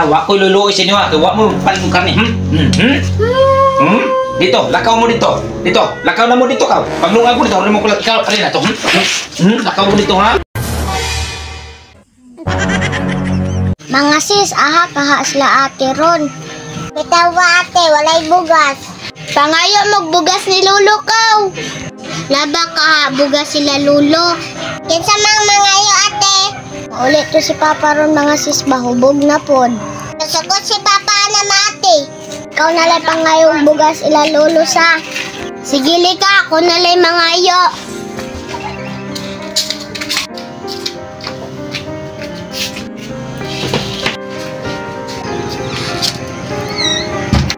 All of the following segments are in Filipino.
wa ko luluoy sa inyo ha. Wa mo palit mo karne. Dito, lakaw mo dito. Dito, lakaw na mo dito ka. Paglungag mo dito, mo ko ikaw ari na to. Lakaw mo dito ha. Mga sis, kaha sila ate ron. Bitawa ate, walay bugas. Pangayo magbugas ni Lulo kaw. Laba kaha bugas sila Lulo. Kinsa mang mangayo ate. Ulit to si Papa ron mga sis, bahubog na pod. Nasukot si Papa na mati. Ikaw nalay pangayong bugas ila Lulo sa. Sige lika, ako nalay mangayo.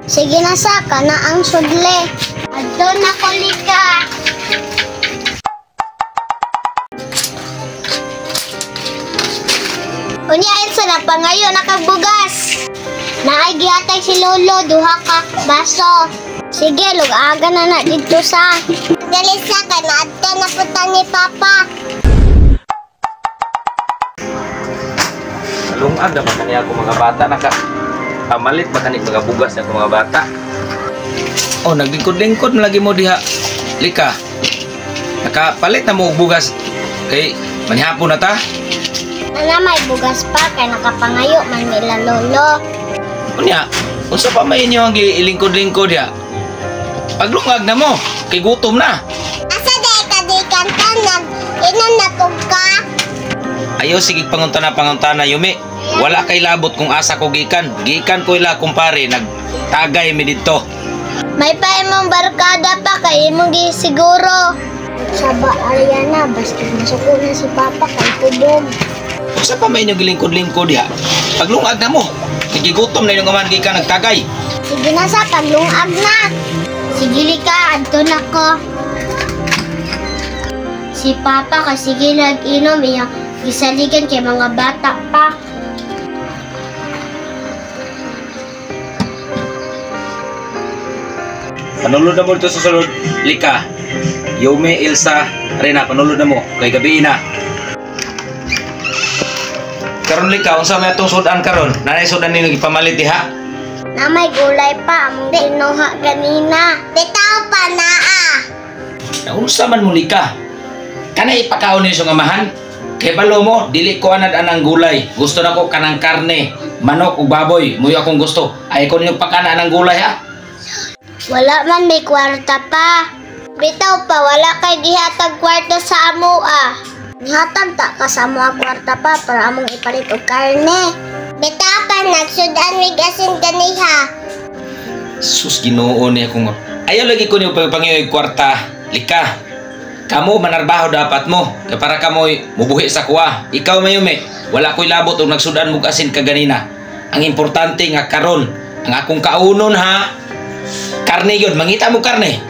Sige na sa na ang sudle. Adto na ko lika. Unya Elsa na pangayo nakagbugas. Naay gihatag si Lolo duha ka baso. Sige lugagan na dito sa. Dali sa na adto na punta ni Papa. Lungag na kaniya ako mga bata naka pamalit pa kanit mga bugas ako mga bata. Oh, naglingkod-lingkod na lagi mo diha. Lika. Nakapalit na mo bugas kay manihapon na ta. Ana may bugas pa kay nakapangayo man nila Lolo. Unya, unsa pa may inyo ang ilingkod-lingkod ya? Paglungag na mo, kay gutom na. Asa day ka di kantan inon na pug ka? Ayo sige panguntana Yumi. Wala kay labot kung asa ko gikan. Gikan ko ila kumpare nagtagay mi dito. May pa imong barkada pa kay imong gisiguro. Saba Ariana basta masuko na si Papa kay tubog. Unsa pa may inyo gilingkod-lingkod ya? Paglungag na mo, nagigutom na yung aman gikan nagtagay. Sige na sa paglungag na. Sige lika, adto na ko. Si Papa kasi nag-inom iya gisaligan kay mga bata pa. Panulod na mo dito sa sulod. Lika. Yumi, Elsa, Rena, panulod na mo. Kay gabi na. Karon Lika, unsa may atong sudan karon? Nanay sudan ninyo ipamalit diha? Na may gulay pa, among inuha ganina. Bitaw pa naa. Unsa man mo Lika? Kana ipakaon niyo sa amahan? Kay balo mo, dili ko anad anang gulay. Gusto na ko kanang karne, manok ug baboy. Muyo akong gusto. Ay ko ninyo pakana anang gulay ha. Wala man may kwarta pa. Bitaw pa, wala kay gihatag kwarta sa amo Nihatag ta ka sa amo kwarta pa para among ipalit og karne. Bitaw pa, nagsudan mig asin ganiha. Sus Ginoo ni akong. Ayaw lagi ko niyo pagpangiyoy kwarta. Lika. Kamo manarbaho dapat mo. Kay para kamoy mubuhi sa kuha. Ikaw Mayumi, wala ko'y labot og nagsudan mug asin ka ganina. Ang importante nga karon, ang akong kaunon ha. Karne yun, mangita mo karne.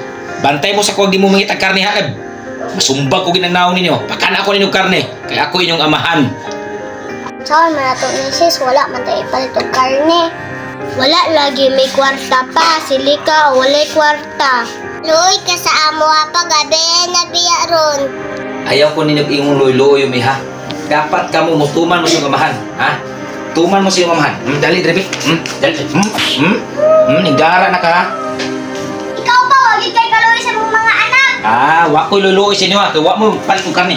Bantay mo sa kuwag di mo mangita karne ha. Masumbag ko ginanaw ninyo. Pakana ako ninyo karne. Kaya ako inyong amahan. Saan man ato ni sis, wala man tayo ipalit og karne. Wala lagi may kwarta pa. Silika, walay kwarta. Luoy ka sa amo pa gabi na biya ron. Ayaw ko ninyo ingong loy-loy Yumi ha. Dapat kamo mutuman mo sa amahan. Ha? Tuman mo sa iyong amahan. Dali, Drebi. Dali. Nigara na ka ha. Ikaw pa, wag kay kaloy sa mong mga anak. Wa ko'y luluoy sa inyo ha. Kaya wa mo palit kong karne.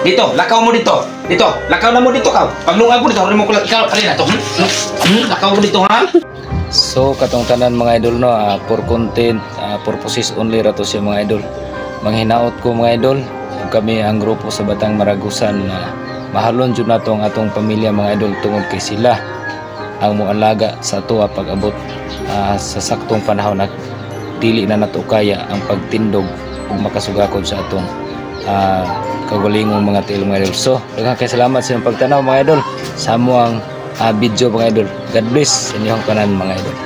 Dito, lakaw mo dito. Dito, lakaw na mo dito ka. Paglungag mo dito, mo ko ikaw ari na to. Lakaw mo dito ha. So katong tanan mga idol no, for content purposes only ra to siya mga idol. Manghinaot ko mga idol, kami ang grupo sa Batang Maragusan na mahalon jud nato ang atong pamilya mga idol tungod kay sila ang moalaga sa ato pag-abot sa saktong panahon na dili na nato kaya ang pagtindog ug makasugakod sa atong kagulingong mga tiil mga idol. So daghang kay salamat sa inyong pagtanaw mga idol sa amuang video mga idol. God bless sa inyong kanan mga idol.